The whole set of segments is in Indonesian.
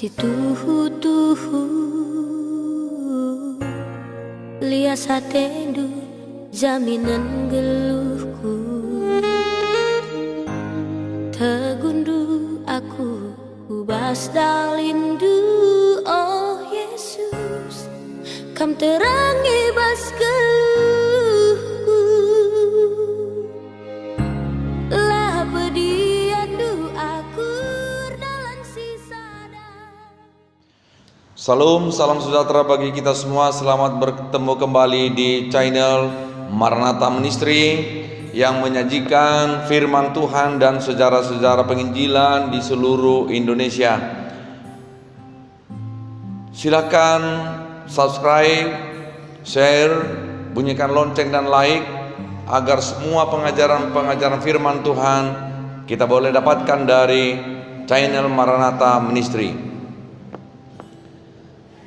Si tuhu-tuhu lias hatendu jaminan geluhku. Tegundu aku ubas dalindu, oh Yesus, kam terangi bas geluhku. Lah pediandu aku dalam sisada. Salam sejahtera bagi kita semua. Selamat bertemu kembali di channel Maranatha Ministry yang menyajikan firman Tuhan dan sejarah-sejarah penginjilan di seluruh Indonesia. Silakan subscribe, share, bunyikan lonceng dan like agar semua pengajaran-pengajaran firman Tuhan kita boleh dapatkan dari channel Maranatha Ministry.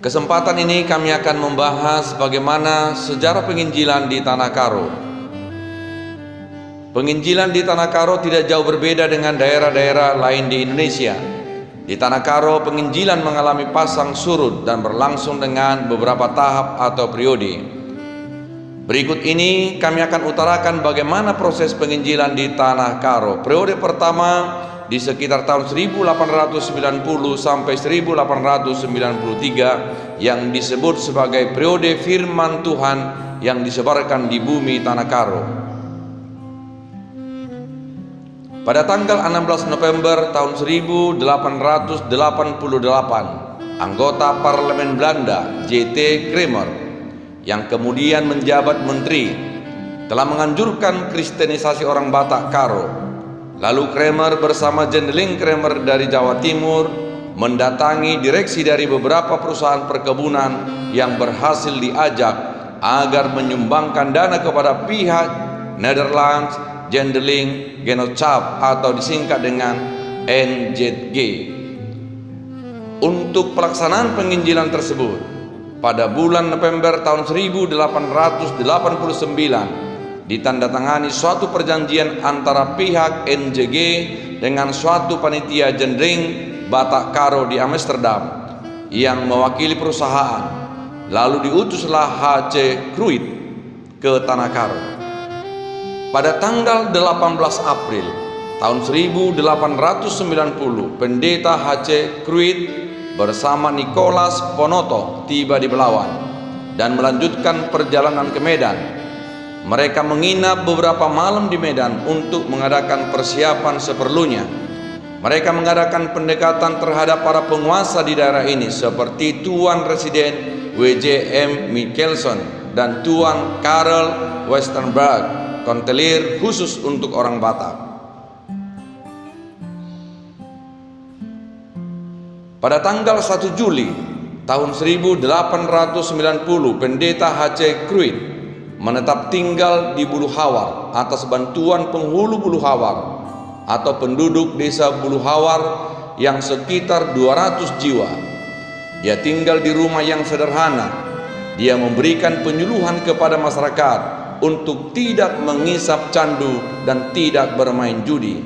Kesempatan ini kami akan membahas bagaimana sejarah penginjilan di Tanah Karo. Penginjilan di Tanah Karo tidak jauh berbeda dengan daerah-daerah lain di Indonesia. Di Tanah Karo, penginjilan mengalami pasang surut dan berlangsung dengan beberapa tahap atau periode. Berikut ini kami akan utarakan bagaimana proses penginjilan di Tanah Karo. Periode pertama di sekitar tahun 1890 sampai 1893 yang disebut sebagai periode firman Tuhan yang disebarkan di bumi Tanah Karo. Pada tanggal 16 November tahun 1888, anggota parlemen Belanda J.T. Kramer yang kemudian menjabat menteri telah menganjurkan kristenisasi orang Batak Karo. Lalu Kramer bersama Jendeling Kramer dari Jawa Timur mendatangi direksi dari beberapa perusahaan perkebunan yang berhasil diajak agar menyumbangkan dana kepada pihak Netherlands Jendeling Genootschap atau disingkat dengan NZG untuk pelaksanaan penginjilan tersebut. Pada bulan November tahun 1889 ditandatangani suatu perjanjian antara pihak NZG dengan suatu panitia Jendeling Batak Karo di Amsterdam yang mewakili perusahaan. Lalu diutuslah H.C. Cruyff ke Tanah Karo. Pada tanggal 18 April tahun 1890, pendeta H.C. Cruyff bersama Nicholas Ponoto tiba di Belawan dan melanjutkan perjalanan ke Medan. Mereka menginap beberapa malam di Medan untuk mengadakan persiapan seperlunya. Mereka mengadakan pendekatan terhadap para penguasa di daerah ini seperti Tuan Residen W.J.M. Michelson dan Tuan Karel Westenberg, kontelir khusus untuk orang Batak. Pada tanggal 1 Juli tahun 1890, pendeta H.C. Cruyff menetap tinggal di Bulu Hawar atas bantuan penghulu Bulu Hawar atau penduduk desa Bulu Hawar yang sekitar 200 jiwa. Dia tinggal di rumah yang sederhana. Dia memberikan penyuluhan kepada masyarakat untuk tidak mengisap candu dan tidak bermain judi.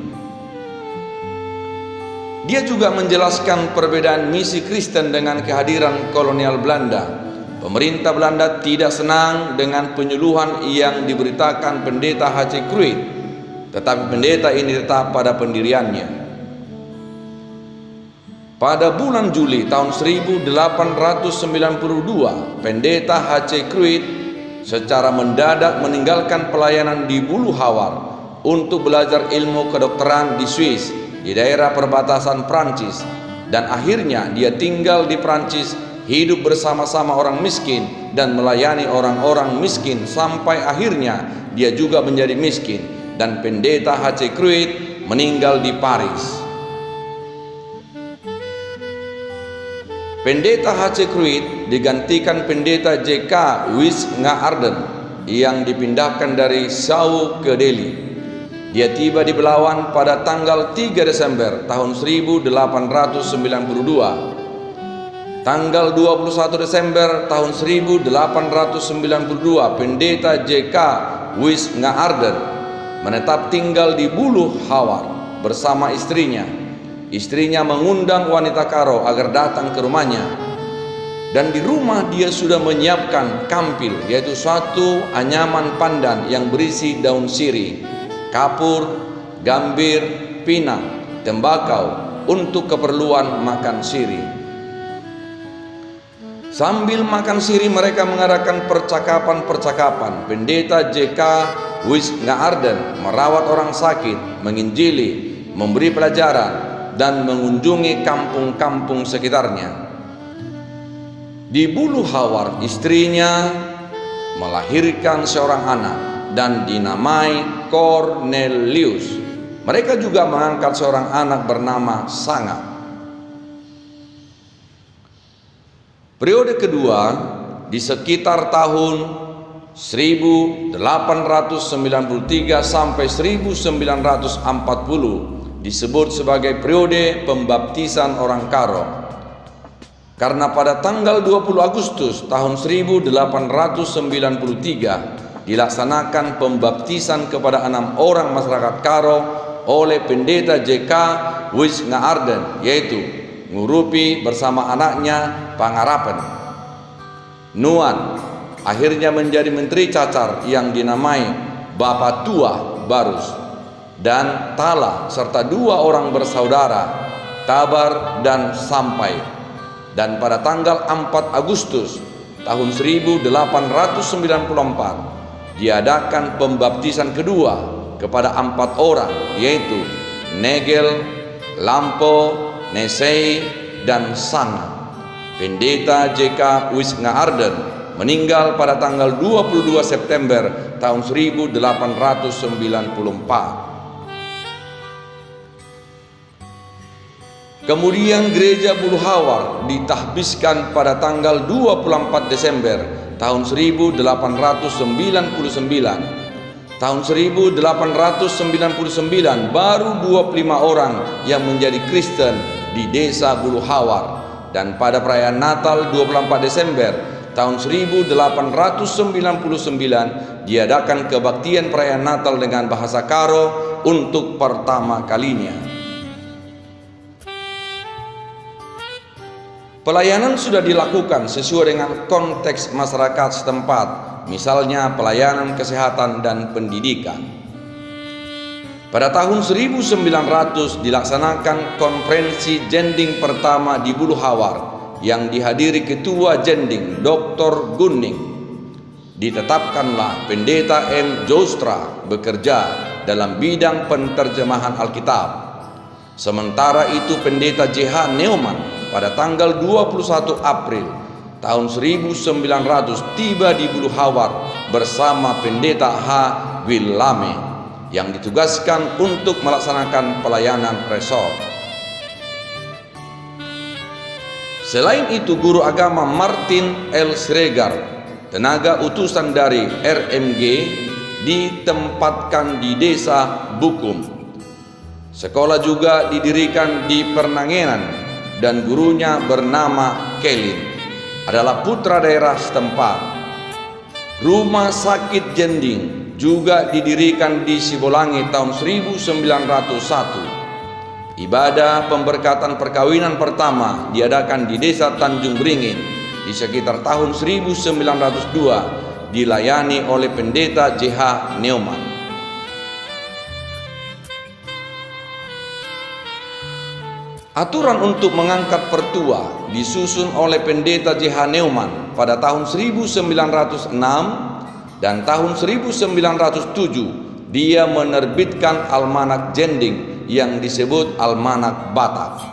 Dia juga menjelaskan perbedaan misi Kristen dengan kehadiran kolonial Belanda. Pemerintah Belanda tidak senang dengan penyuluhan yang diberitakan pendeta H.C. Cruyff, tetapi pendeta ini tetap pada pendiriannya. Pada bulan Juli tahun 1892, pendeta H.C. Cruyff secara mendadak meninggalkan pelayanan di Bulu Hawar untuk belajar ilmu kedokteran di Swiss, di daerah perbatasan Prancis, dan akhirnya dia tinggal di Prancis, hidup bersama-sama orang miskin dan melayani orang-orang miskin sampai akhirnya dia juga menjadi miskin, dan pendeta H.C. Cruyff meninggal di Paris. Pendeta H.C. Cruyff digantikan pendeta J.K. Wisngaarden yang dipindahkan dari Sau ke Delhi. Dia tiba di Belawan pada tanggal 3 Desember tahun 1892. Tanggal 21 Desember tahun 1892, pendeta J.K. Wisngaarden menetap tinggal di Bulu Hawar bersama istrinya. istrinya mengundang wanita Karo agar datang ke rumahnya. Dan di rumah dia sudah menyiapkan kampil, yaitu suatu anyaman pandan yang berisi daun sirih, kapur, gambir, pinang, tembakau untuk keperluan makan sirih. Sambil makan sirih mereka mengadakan percakapan-percakapan. Pendeta J.K. Wisngaarden merawat orang sakit, menginjili, memberi pelajaran, dan mengunjungi kampung-kampung sekitarnya. Di Bulu Hawar, istrinya melahirkan seorang anak dan dinamai Cornelius. Mereka juga mengangkat seorang anak bernama Sanga. Periode kedua, di sekitar tahun 1893 sampai 1940 disebut sebagai periode pembaptisan orang Karo. Karena pada tanggal 20 Agustus tahun 1893 dilaksanakan pembaptisan kepada 6 orang masyarakat Karo oleh pendeta J.K. Wisngaarden, yaitu Ngurupi bersama anaknya Pangarapen. Nuan akhirnya menjadi menteri cacar yang dinamai Bapak Tua Barus, dan Tala serta 2 orang bersaudara Tabar dan Sampai. Dan pada tanggal 4 Agustus tahun 1894 diadakan pembaptisan kedua kepada 4 orang, yaitu Negel, Lampo, Nesei, dan Sanga. Pendeta J.K. Wisngaarden meninggal pada tanggal 22 September tahun 1894. Kemudian gereja Bulu Hawar ditahbiskan pada tanggal 24 Desember tahun 1899. Tahun 1899 baru 25 orang yang menjadi Kristen di desa Bulu Hawar. Dan pada perayaan Natal 24 Desember tahun 1899 diadakan kebaktian perayaan Natal dengan bahasa Karo untuk pertama kalinya. Pelayanan sudah dilakukan sesuai dengan konteks masyarakat setempat, misalnya pelayanan kesehatan dan pendidikan. Pada tahun 1900 dilaksanakan konferensi Jending pertama di Bulu Hawar yang dihadiri Ketua Jending Dr. Gunning. Ditetapkanlah Pendeta M. Joustra bekerja dalam bidang penterjemahan Alkitab. Sementara itu Pendeta J.H. Neumann pada tanggal 21 April tahun 1900 tiba di Bulu Hawar bersama Pendeta H. Willame yang ditugaskan untuk melaksanakan pelayanan resort. Selain itu, guru agama Martin L. Schreger, tenaga utusan dari RMG, ditempatkan di desa Bukum. Sekolah juga didirikan di Pernangenan dan gurunya bernama Kelin, adalah putra daerah setempat. Rumah sakit Jending juga didirikan di Sibolangi tahun 1901. Ibadah pemberkatan perkawinan pertama diadakan di desa Tanjung Beringin di sekitar tahun 1902, dilayani oleh Pendeta J.H. Neumann. Aturan untuk mengangkat pertua disusun oleh Pendeta J.H. Neumann pada tahun 1906 dan tahun 1907 dia menerbitkan Almanak Jending yang disebut Almanak Batak.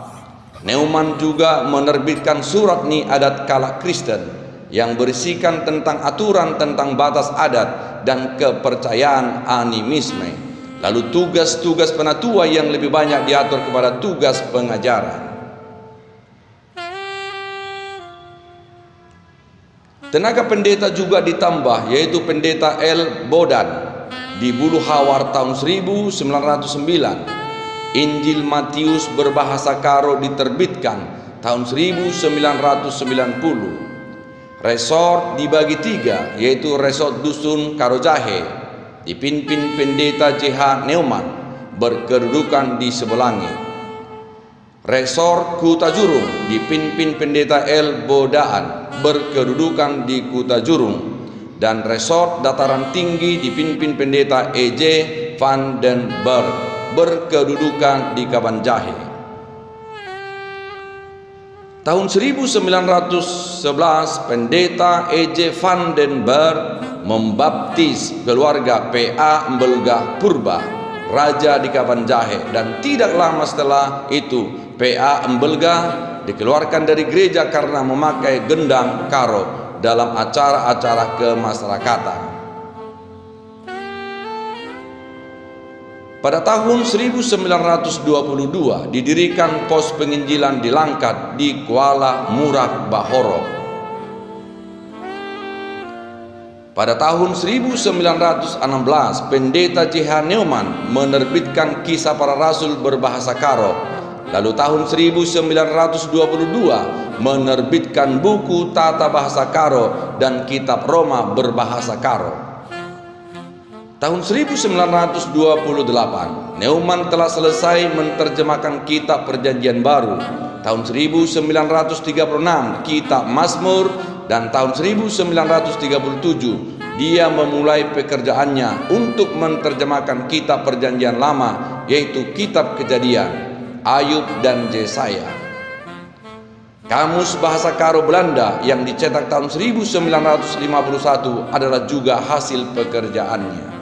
Neumann juga menerbitkan Surat Ni Adat Kala Kristen yang berisikan tentang aturan tentang batas adat dan kepercayaan animisme. Lalu tugas-tugas penatua yang lebih banyak diatur kepada tugas pengajaran. Tenaga pendeta juga ditambah, yaitu Pendeta L. Bodan di Bulu Hawar tahun 1909. Injil Matius berbahasa Karo diterbitkan tahun 1990. Resort dibagi 3, yaitu Resort Dusun Karojahe dipimpin Pendeta J.H. Neumann berkedudukan di Sibolangi. Resort Kutajurung dipimpin Pendeta El Bodaan berkedudukan di Kutajurung, dan Resort Dataran Tinggi dipimpin Pendeta E.J. van den Berg berkedudukan di Kabanjahe. Tahun 1911 Pendeta E.J. van den Berg membaptis keluarga P.A. Mbelga Purba, raja di Kabanjahe, dan tidak lama setelah itu P.A. Mbelga dikeluarkan dari gereja karena memakai gendang karo dalam acara-acara kemasyarakatan. Pada tahun 1922 didirikan pos penginjilan di Langkat di Kuala Murak Bahoro. Pada tahun 1916 Pendeta C.H. Neumann menerbitkan Kisah Para Rasul berbahasa Karo. Lalu tahun 1922 menerbitkan buku Tata Bahasa Karo dan Kitab Roma berbahasa Karo. Tahun 1928 Neumann telah selesai menerjemahkan Kitab Perjanjian Baru. Tahun 1936 Kitab Mazmur, dan tahun 1937 dia memulai pekerjaannya untuk menerjemahkan Kitab Perjanjian Lama, yaitu Kitab Kejadian, Ayub dan Yesaya. Kamus Bahasa Karo Belanda yang dicetak tahun 1951 adalah juga hasil pekerjaannya.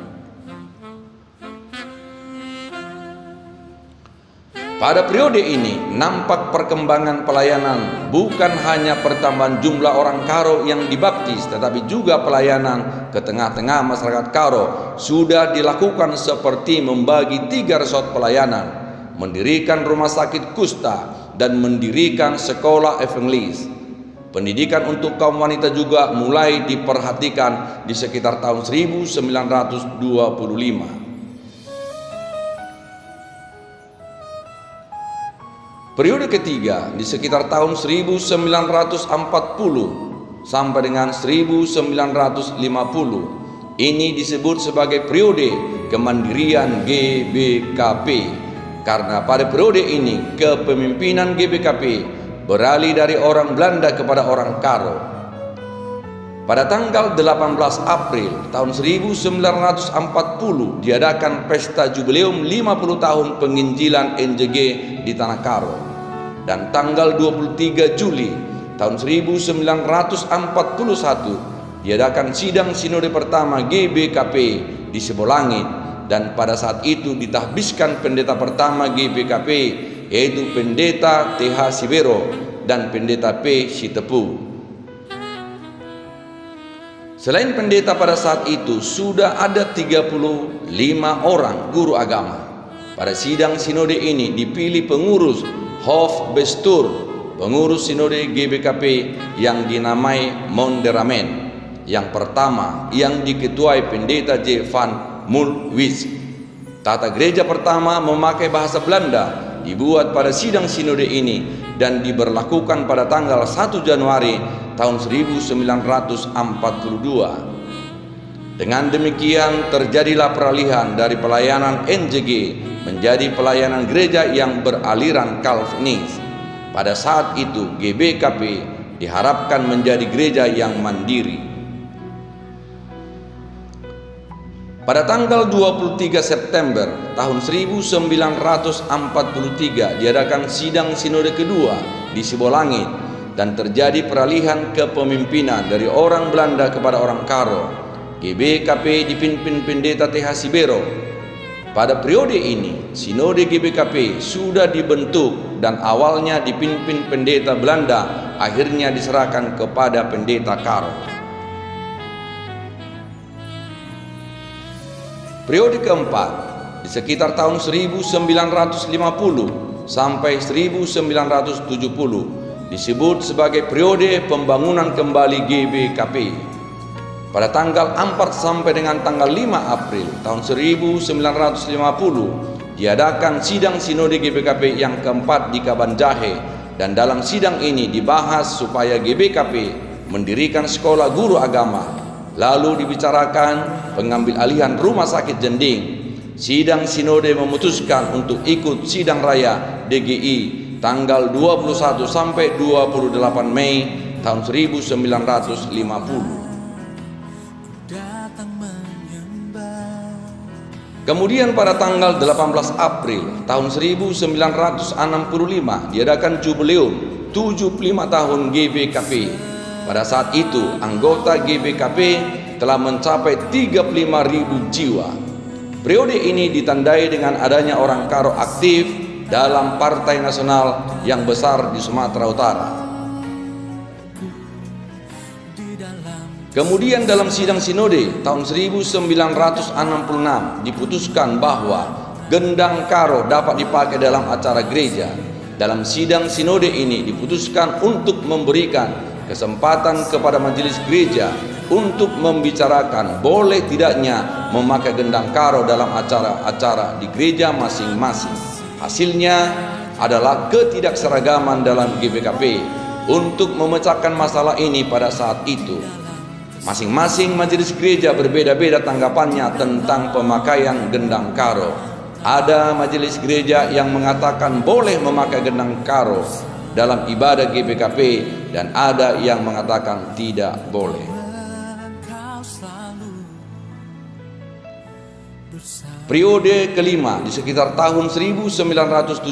Pada periode ini nampak perkembangan pelayanan, bukan hanya pertambahan jumlah orang Karo yang dibaptis, tetapi juga pelayanan ke tengah-tengah masyarakat Karo sudah dilakukan, seperti membagi 3 resort pelayanan, mendirikan rumah sakit kusta, dan mendirikan sekolah evangelis. Pendidikan untuk kaum wanita juga mulai diperhatikan di sekitar tahun 1925. Periode ketiga di sekitar tahun 1940 sampai dengan 1950. Ini disebut sebagai periode kemandirian GBKP, karena pada periode ini kepemimpinan GBKP beralih dari orang Belanda kepada orang Karo. Pada tanggal 18 April tahun 1940 diadakan pesta jubileum 50 tahun penginjilan NJG di Tanah Karo, dan tanggal 23 Juli tahun 1941 diadakan sidang sinode pertama GBKP di Sibolangit, dan pada saat itu ditahbiskan pendeta pertama GBKP, yaitu Pendeta TH Sibero dan Pendeta P. Sitepu. Selain pendeta, pada saat itu sudah ada 35 orang guru agama. Pada sidang sinode ini dipilih pengurus Hofbestur, pengurus sinode GBKP yang dinamai Monderamen. Yang pertama yang diketuai Pendeta J. van Mulwitz. Tata gereja pertama memakai bahasa Belanda dibuat pada sidang sinode ini dan diberlakukan pada tanggal 1 Januari tahun 1942. Dengan demikian terjadilah peralihan dari pelayanan NJG menjadi pelayanan gereja yang beraliran Calvinis. Pada saat itu GBKP diharapkan menjadi gereja yang mandiri. Pada tanggal 23 September tahun 1943 diadakan sidang sinode kedua di Sibolangit, dan terjadi peralihan kepemimpinan dari orang Belanda kepada orang Karo. GBKP dipimpin Pendeta TH Sibero. Pada periode ini sinode GBKP sudah dibentuk dan awalnya dipimpin pendeta Belanda, akhirnya diserahkan kepada pendeta Karo. Periode keempat di sekitar tahun 1950 sampai 1970 disebut sebagai periode pembangunan kembali GBKP. Pada tanggal 4 sampai dengan tanggal 5 April tahun 1950 diadakan sidang sinode GBKP yang keempat di Kabanjahe, dan dalam sidang ini dibahas supaya GBKP mendirikan sekolah guru agama. Lalu dibicarakan pengambil alihan rumah sakit Jending. Sidang sinode memutuskan untuk ikut sidang raya DGI tanggal 21 sampai 28 Mei tahun 1950. Kemudian pada tanggal 18 April tahun 1965 diadakan jubileum 75 tahun GBKP. Pada saat itu anggota GBKP telah mencapai 35.000 jiwa. Periode ini ditandai dengan adanya orang Karo aktif dalam partai nasional yang besar di Sumatera Utara. Kemudian dalam sidang sinode tahun 1966 diputuskan bahwa gendang karo dapat dipakai dalam acara gereja. Dalam sidang sinode ini diputuskan untuk memberikan kesempatan kepada majelis gereja untuk membicarakan boleh tidaknya memakai gendang karo dalam acara-acara di gereja masing-masing. Hasilnya adalah ketidakseragaman dalam GBKP. Untuk memecahkan masalah ini pada saat itu, masing-masing majelis gereja berbeda-beda tanggapannya tentang pemakaian gendang karo. Ada majelis gereja yang mengatakan boleh memakai gendang karo dalam ibadah GBKP dan ada yang mengatakan tidak boleh. Periode kelima di sekitar tahun 1970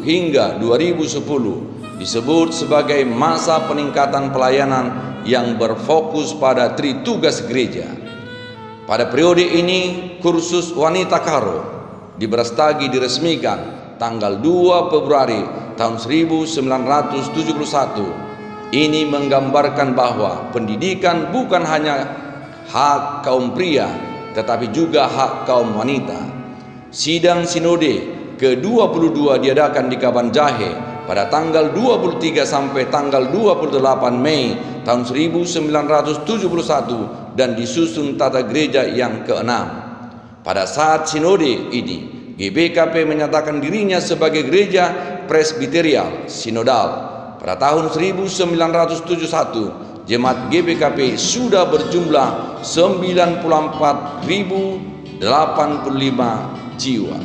hingga 2010 disebut sebagai masa peningkatan pelayanan yang berfokus pada tritugas gereja. Pada periode ini kursus wanita karo di Brastagi diresmikan tanggal 2 Februari tahun 1971. Ini menggambarkan bahwa pendidikan bukan hanya hak kaum pria tetapi juga hak kaum wanita. Sidang sinode ke-22 diadakan di Kaban Jahe pada tanggal 23 sampai tanggal 28 Mei tahun 1971 dan disusun tata gereja yang ke-6. Pada saat sinode ini, GBKP menyatakan dirinya sebagai gereja presbiterial sinodal. Pada tahun 1971, jemaat GBKP sudah berjumlah 94.085 jiwa.